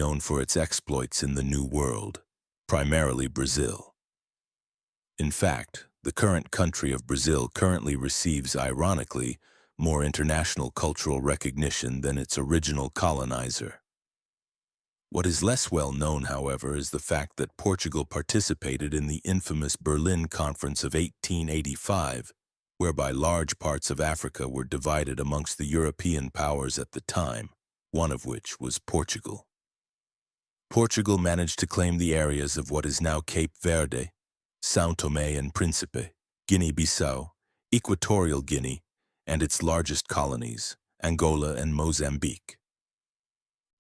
known for its exploits in the New World, primarily Brazil. In fact, the current country of Brazil currently receives, ironically, more international cultural recognition than its original colonizer. What is less well known, however, is the fact that Portugal participated in the infamous Berlin Conference of 1885, whereby large parts of Africa were divided amongst the European powers at the time, one of which was Portugal. Portugal managed to claim the areas of what is now Cape Verde, São Tomé and Príncipe, Guinea-Bissau, Equatorial Guinea, and its largest colonies, Angola and Mozambique.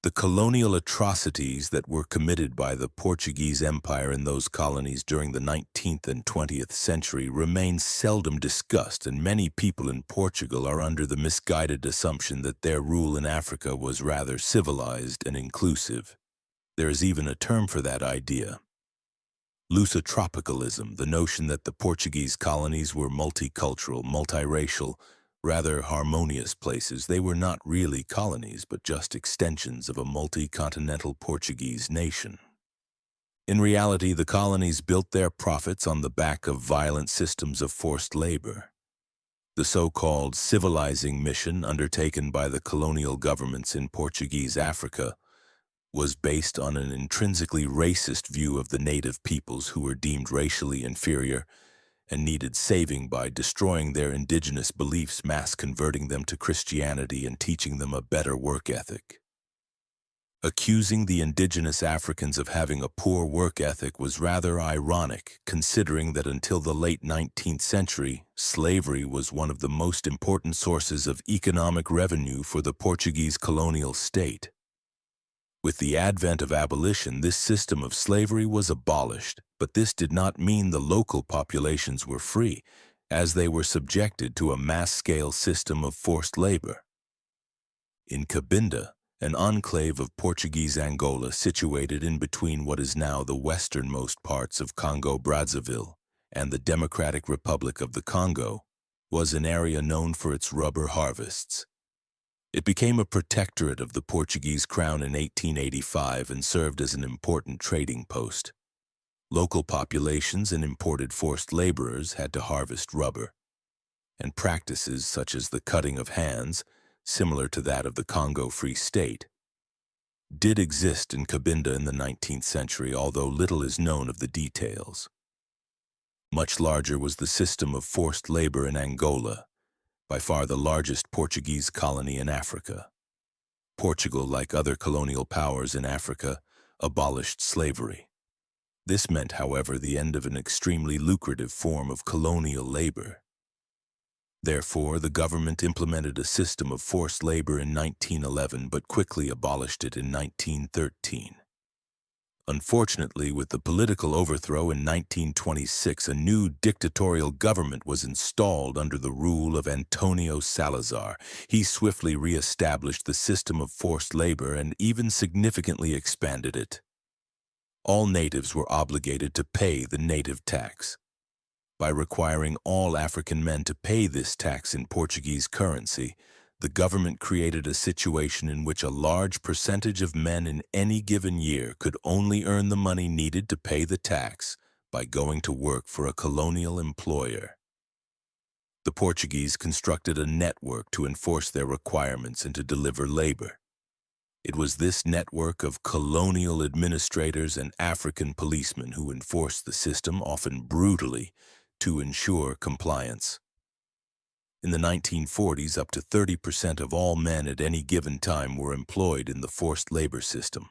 The colonial atrocities that were committed by the Portuguese Empire in those colonies during the 19th and 20th century remain seldom discussed, and many people in Portugal are under the misguided assumption that their rule in Africa was rather civilized and inclusive. There is even a term for that idea: Lusotropicalism, the notion that the Portuguese colonies were multicultural, multiracial, rather harmonious places. They were not really colonies, but just extensions of a multi-continental Portuguese nation. In reality, the colonies built their profits on the back of violent systems of forced labor. The so-called civilizing mission undertaken by the colonial governments in Portuguese Africa was based on an intrinsically racist view of the native peoples who were deemed racially inferior and needed saving by destroying their indigenous beliefs, mass converting them to Christianity, and teaching them a better work ethic. Accusing the indigenous Africans of having a poor work ethic was rather ironic, considering that until the late 19th century, slavery was one of the most important sources of economic revenue for the Portuguese colonial state. With the advent of abolition, this system of slavery was abolished, but this did not mean the local populations were free, as they were subjected to a mass-scale system of forced labor. In Cabinda, an enclave of Portuguese Angola situated in between what is now the westernmost parts of Congo-Brazzaville and the Democratic Republic of the Congo, was an area known for its rubber harvests. It became a protectorate of the Portuguese crown in 1885 and served as an important trading post. Local populations and imported forced laborers had to harvest rubber, and practices such as the cutting of hands, similar to that of the Congo Free State, did exist in Cabinda in the 19th century, although little is known of the details. Much larger was the system of forced labor in Angola, by far the largest Portuguese colony in Africa. Portugal, like other colonial powers in Africa, abolished slavery. This meant, however, the end of an extremely lucrative form of colonial labor. Therefore, the government implemented a system of forced labor in 1911, but quickly abolished it in 1913. Unfortunately, with the political overthrow in 1926, a new dictatorial government was installed under the rule of Antonio Salazar. He swiftly re-established the system of forced labor and even significantly expanded it. All natives were obligated to pay the native tax. By requiring all African men to pay this tax in Portuguese currency, the government created a situation in which a large percentage of men in any given year could only earn the money needed to pay the tax by going to work for a colonial employer. The Portuguese constructed a network to enforce their requirements and to deliver labor. It was this network of colonial administrators and African policemen who enforced the system, often brutally, to ensure compliance. In the 1940s, up to 30% of all men at any given time were employed in the forced labor system.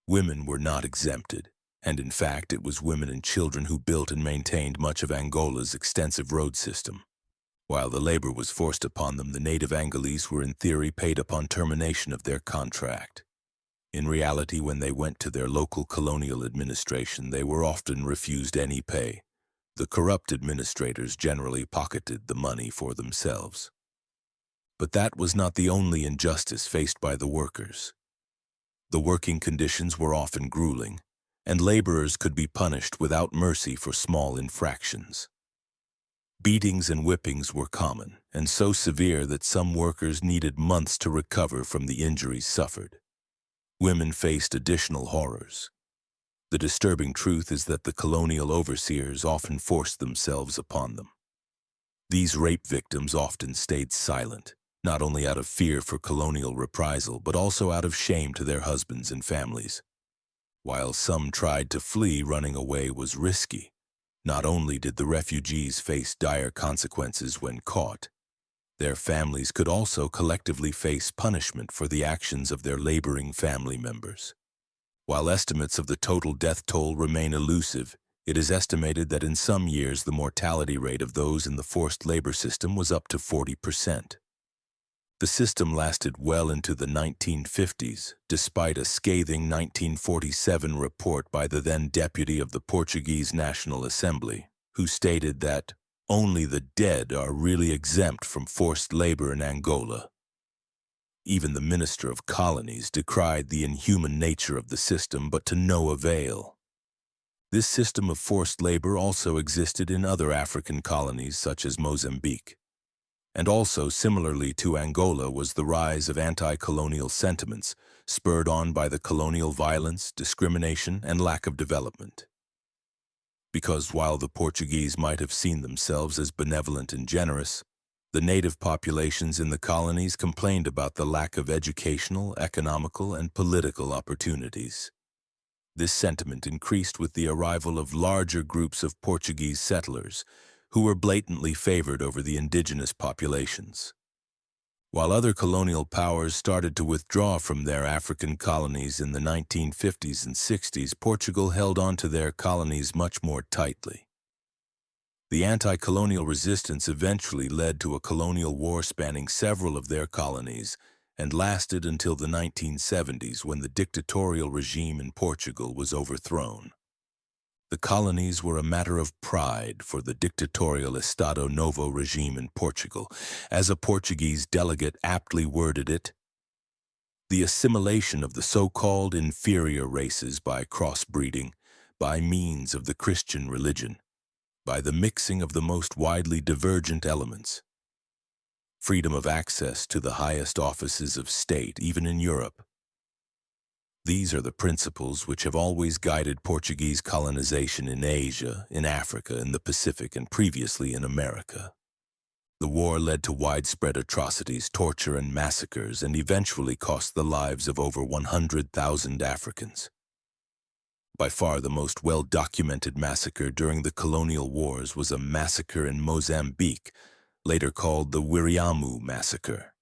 Women were not exempted, and in fact it was women and children who built and maintained much of Angola's extensive road system. While the labor was forced upon them, the native Angolese were in theory paid upon termination of their contract. In reality, when they went to their local colonial administration, they were often refused any pay. The corrupt administrators generally pocketed the money for themselves. But that was not the only injustice faced by the workers. The working conditions were often grueling, and laborers could be punished without mercy for small infractions. Beatings and whippings were common, and so severe that some workers needed months to recover from the injuries suffered. women faced additional horrors. The disturbing truth is that the colonial overseers often forced themselves upon them. These rape victims often stayed silent, not only out of fear for colonial reprisal, but also out of shame to their husbands and families. While some tried to flee, running away was risky. Not only did the refugees face dire consequences when caught, their families could also collectively face punishment for the actions of their laboring family members. While estimates of the total death toll remain elusive, it is estimated that in some years the mortality rate of those in the forced labor system was up to 40%. The system lasted well into the 1950s, despite a scathing 1947 report by the then deputy of the Portuguese National Assembly, who stated that only the dead are really exempt from forced labor in Angola. Even the Minister of Colonies decried the inhuman nature of the system, but to no avail. This system of forced labor also existed in other African colonies such as Mozambique. And also, similarly to Angola, was the rise of anti-colonial sentiments, spurred on by the colonial violence, discrimination, and lack of development. Because while the Portuguese might have seen themselves as benevolent and generous, the native populations in the colonies complained about the lack of educational, economical, and political opportunities. This sentiment increased with the arrival of larger groups of Portuguese settlers, who were blatantly favored over the indigenous populations. While other colonial powers started to withdraw from their African colonies in the 1950s and 60s, Portugal held on to their colonies much more tightly. The anti-colonial resistance eventually led to a colonial war spanning several of their colonies and lasted until the 1970s, when the dictatorial regime in Portugal was overthrown. The colonies were a matter of pride for the dictatorial Estado Novo regime in Portugal. As a Portuguese delegate aptly worded it, the assimilation of the so-called inferior races by crossbreeding, by means of the Christian religion, by the mixing of the most widely divergent elements, freedom of access to the highest offices of state, even in Europe. These are the principles which have always guided Portuguese colonization in Asia, in Africa, in the Pacific, and previously in America. The war led to widespread atrocities, torture, and massacres, and eventually cost the lives of over 100,000 Africans. By far the most well-documented massacre during the colonial wars was a massacre in Mozambique, later called the Wiriamu Massacre.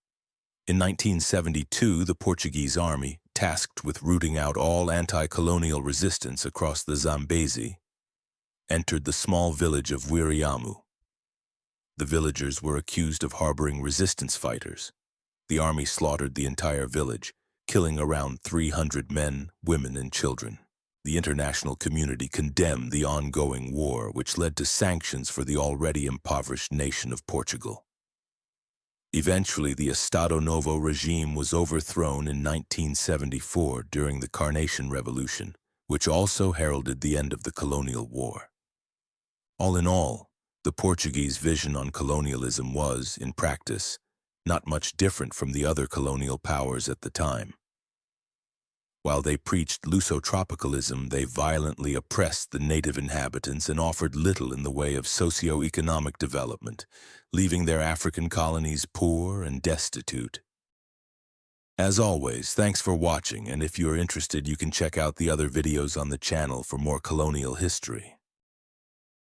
In 1972, the Portuguese army, tasked with rooting out all anti-colonial resistance across the Zambezi, entered the small village of Wiriamu. The villagers were accused of harboring resistance fighters. The army slaughtered the entire village, killing around 300 men, women, and children. The international community condemned the ongoing war, which led to sanctions for the already impoverished nation of Portugal. Eventually, the Estado Novo regime was overthrown in 1974 during the Carnation Revolution, which also heralded the end of the colonial war. All in all, the Portuguese vision on colonialism was, in practice, not much different from the other colonial powers at the time. While they preached Lusotropicalism, they violently oppressed the native inhabitants and offered little in the way of socio-economic development, leaving their African colonies poor and destitute. As always, thanks for watching, and if you are interested, you can check out the other videos on the channel for more colonial history.